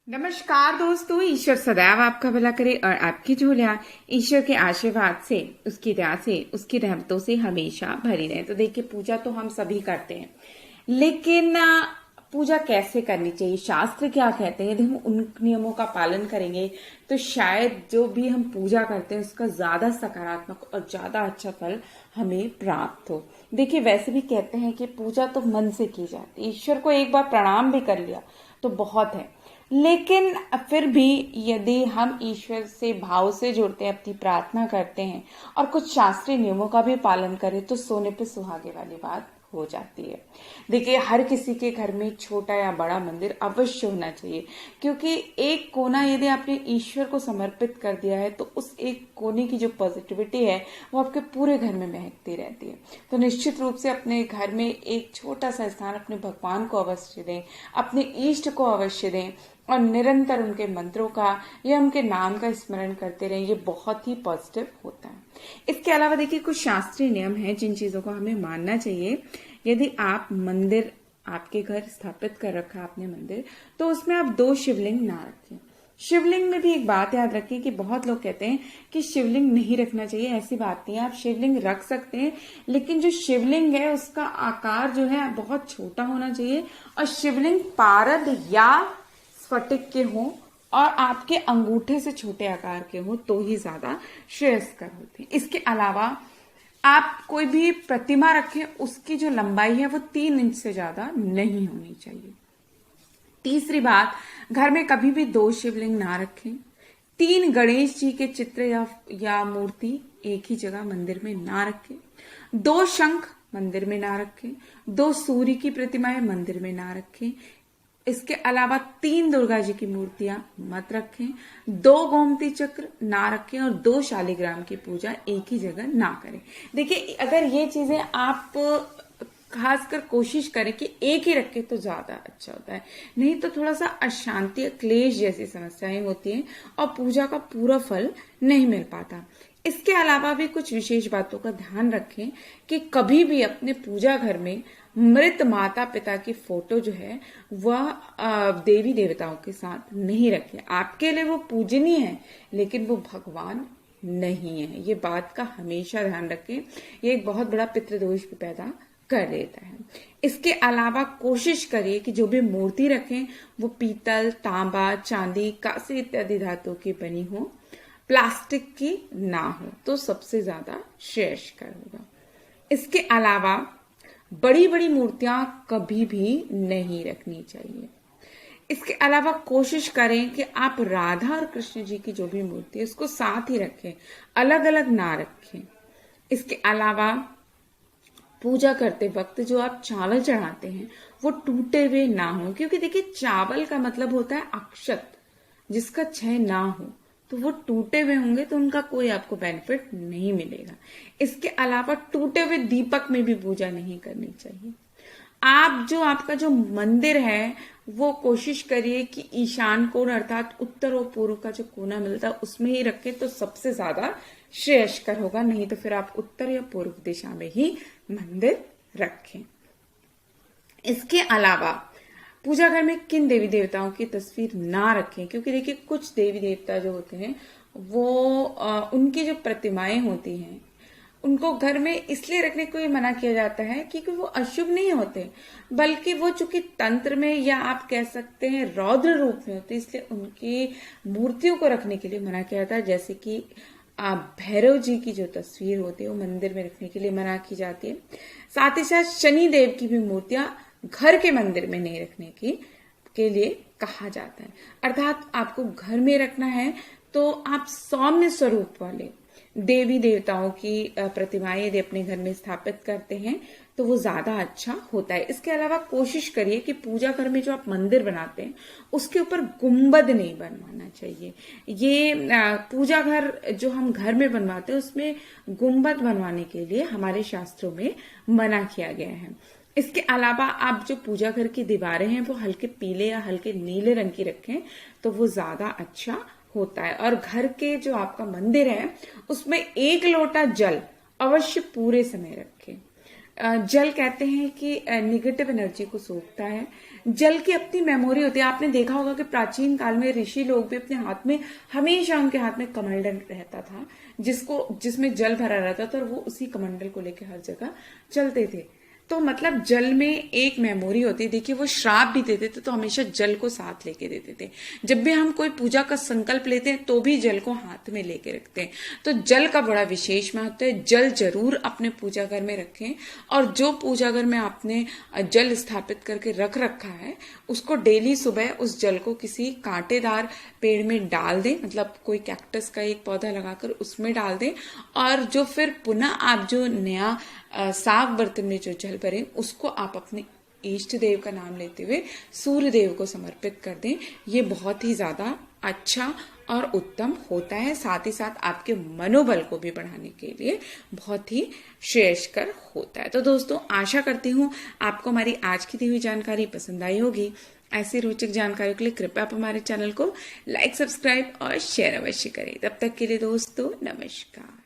नमस्कार दोस्तों, ईश्वर सदैव आपका भला करे और आपकी झोलियां ईश्वर के आशीर्वाद से, उसकी दया से, उसकी रहमतों से हमेशा भरी रहे। तो देखिए, पूजा तो हम सभी करते हैं, लेकिन पूजा कैसे करनी चाहिए, शास्त्र क्या कहते हैं, यदि हम उन नियमों का पालन करेंगे तो शायद जो भी हम पूजा करते हैं उसका ज्यादा सकारात्मक और ज्यादा अच्छा फल हमें प्राप्त हो। देखिए, वैसे भी कहते हैं कि पूजा तो मन से की जाती है। ईश्वर को एक बार प्रणाम भी कर लिया तो बहुत है, लेकिन फिर भी यदि हम ईश्वर से भाव से जुड़ते हैं, अपनी प्रार्थना करते हैं और कुछ शास्त्रीय नियमों का भी पालन करें तो सोने पे सुहागे वाली बात हो जाती है। देखिए, हर किसी के घर में छोटा या बड़ा मंदिर अवश्य होना चाहिए, क्योंकि एक कोना यदि आपने ईश्वर को समर्पित कर दिया है तो उस एक कोने की जो पॉजिटिविटी है वो आपके पूरे घर में महकती रहती है। तो निश्चित रूप से अपने घर में एक छोटा सा स्थान अपने भगवान को अवश्य दें, अपने इष्ट को अवश्य दें और निरंतर उनके मंत्रों का या उनके नाम का स्मरण करते रहें। ये बहुत ही पॉजिटिव होता है। इसके अलावा देखिए, कुछ शास्त्रीय नियम हैं जिन चीजों को हमें मानना चाहिए। यदि आप मंदिर, आपके घर स्थापित कर रखा आपने मंदिर, तो उसमें आप 2 शिवलिंग ना रखें। शिवलिंग में भी एक बात याद रखें कि बहुत लोग कहते हैं कि शिवलिंग नहीं रखना चाहिए। ऐसी बात नहीं है, आप शिवलिंग रख सकते हैं, लेकिन जो शिवलिंग है उसका आकार जो है बहुत छोटा होना चाहिए और शिवलिंग पारद या स्फटिक के हों और आपके अंगूठे से छोटे आकार के हों तो ही ज्यादा श्रेयस्कर होते हैं। इसके अलावा आप कोई भी प्रतिमा रखें, उसकी जो लंबाई है वो 3 इंच से ज्यादा नहीं होनी चाहिए। तीसरी बात, घर में कभी भी 2 शिवलिंग ना रखें। 3 गणेश जी के चित्र या मूर्ति एक ही जगह मंदिर में ना रखें। 2 शंख मंदिर में ना रखें। 2 सूर्य की प्रतिमाएं मंदिर में ना रखें। इसके अलावा 3 दुर्गा जी की मूर्तियां मत रखें। 2 गोमती चक्र ना रखें और 2 शालिग्राम की पूजा एक ही जगह ना करें। देखिए, अगर ये चीजें आप खासकर कोशिश करें कि एक ही रखें तो ज्यादा अच्छा होता है, नहीं तो थोड़ा सा अशांति, क्लेश जैसी समस्याएं होती हैं और पूजा का पूरा फल नहीं मिल पाता। इसके अलावा भी कुछ विशेष बातों का ध्यान रखें कि कभी भी अपने पूजा घर में मृत माता पिता की फोटो जो है वह देवी देवताओं के साथ नहीं रखें। आपके लिए वो पूजनीय है, लेकिन वो भगवान नहीं है। ये बात का हमेशा ध्यान रखें, ये एक बहुत बड़ा पितृदोष भी पैदा कर देता है। इसके अलावा कोशिश करिए कि जो भी मूर्ति रखें वो पीतल, तांबा, चांदी, कांसे इत्यादि धातु की बनी हो, प्लास्टिक की ना हो तो सबसे ज्यादा श्रेयस्कर होगा। इसके अलावा बड़ी बड़ी मूर्तियां कभी भी नहीं रखनी चाहिए। इसके अलावा कोशिश करें कि आप राधा और कृष्ण जी की जो भी मूर्ति है उसको साथ ही रखें, अलग अलग ना रखें। इसके अलावा पूजा करते वक्त जो आप चावल चढ़ाते हैं वो टूटे हुए ना हो, क्योंकि देखिए, चावल का मतलब होता है अक्षत, जिसका क्षय ना हो, तो वो टूटे हुए होंगे तो उनका कोई आपको बेनिफिट नहीं मिलेगा। इसके अलावा टूटे हुए दीपक में भी पूजा नहीं करनी चाहिए। आपका जो मंदिर है वो कोशिश करिए कि ईशान कोण अर्थात उत्तर और पूर्व का जो कोना मिलता है उसमें ही रखें तो सबसे ज्यादा श्रेयस्कर होगा, नहीं तो फिर आप उत्तर या पूर्व दिशा में ही मंदिर रखें। इसके अलावा पूजा घर में किन देवी देवताओं की तस्वीर ना रखें, क्योंकि देखिए, कुछ देवी देवता जो होते हैं वो उनकी जो प्रतिमाएं होती हैं उनको घर में इसलिए रखने को मना किया जाता है क्योंकि वो अशुभ नहीं होते, बल्कि वो चूंकि तंत्र में या आप कह सकते हैं रौद्र रूप में होते, इसलिए उनकी मूर्तियों को रखने के लिए मना किया जाता है। जैसे कि भैरव जी की जो तस्वीर होती है वो मंदिर में रखने के लिए मना की जाती है। साथ ही साथ शनि देव की भी मूर्तियां घर के मंदिर में नहीं रखने के लिए कहा जाता है। अर्थात आपको घर में रखना है तो आप सौम्य स्वरूप वाले देवी देवताओं की प्रतिमाएं यदि अपने घर में स्थापित करते हैं तो वो ज्यादा अच्छा होता है। इसके अलावा कोशिश करिए कि पूजा घर में जो आप मंदिर बनाते हैं उसके ऊपर गुंबद नहीं बनवाना चाहिए। ये पूजा घर जो हम घर में बनवाते हैं उसमें गुंबद बनवाने के लिए हमारे शास्त्रों में मना किया गया है। इसके अलावा आप जो पूजा घर की दीवारें हैं वो हल्के पीले या हल्के नीले रंग की रखें तो वो ज्यादा अच्छा होता है। और घर के जो आपका मंदिर है उसमें 1 लोटा जल अवश्य पूरे समय रखें। जल कहते हैं कि निगेटिव एनर्जी को सोखता है। जल की अपनी मेमोरी होती है। आपने देखा होगा कि प्राचीन काल में ऋषि लोग भी अपने हाथ में, हमेशा उनके हाथ में कमंडल रहता था, जिसमें जल भरा रहता था, और वो उसी कमंडल को लेकर हर जगह चलते थे। तो मतलब जल में एक मेमोरी होती है। देखिए, वो श्राप भी देते थे तो हमेशा जल को साथ लेके देते थे। जब भी हम कोई पूजा का संकल्प लेते हैं तो भी जल को हाथ में लेके रखते हैं। तो जल का बड़ा विशेष महत्व है। जल जरूर अपने पूजा घर में रखें, और जो पूजा घर में आपने जल स्थापित करके रख रखा है उसको डेली सुबह उस जल को किसी कांटेदार पेड़ में डाल दें, मतलब कोई कैक्टस का एक पौधा लगाकर उसमें डाल दें, और जो फिर पुनः आप जो नया साफ बर्तन में जो जल भरें उसको आप अपने इष्ट देव का नाम लेते हुए सूर्य देव को समर्पित कर दें। ये बहुत ही ज्यादा अच्छा और उत्तम होता है। साथ ही साथ आपके मनोबल को भी बढ़ाने के लिए बहुत ही श्रेयस्कर होता है। तो दोस्तों, आशा करती हूँ आपको हमारी आज की दी हुई जानकारी पसंद आई होगी। ऐसी रोचक जानकारियों के लिए कृपया आप हमारे चैनल को लाइक, सब्सक्राइब और शेयर अवश्य करें। तब तक के लिए दोस्तों, नमस्कार।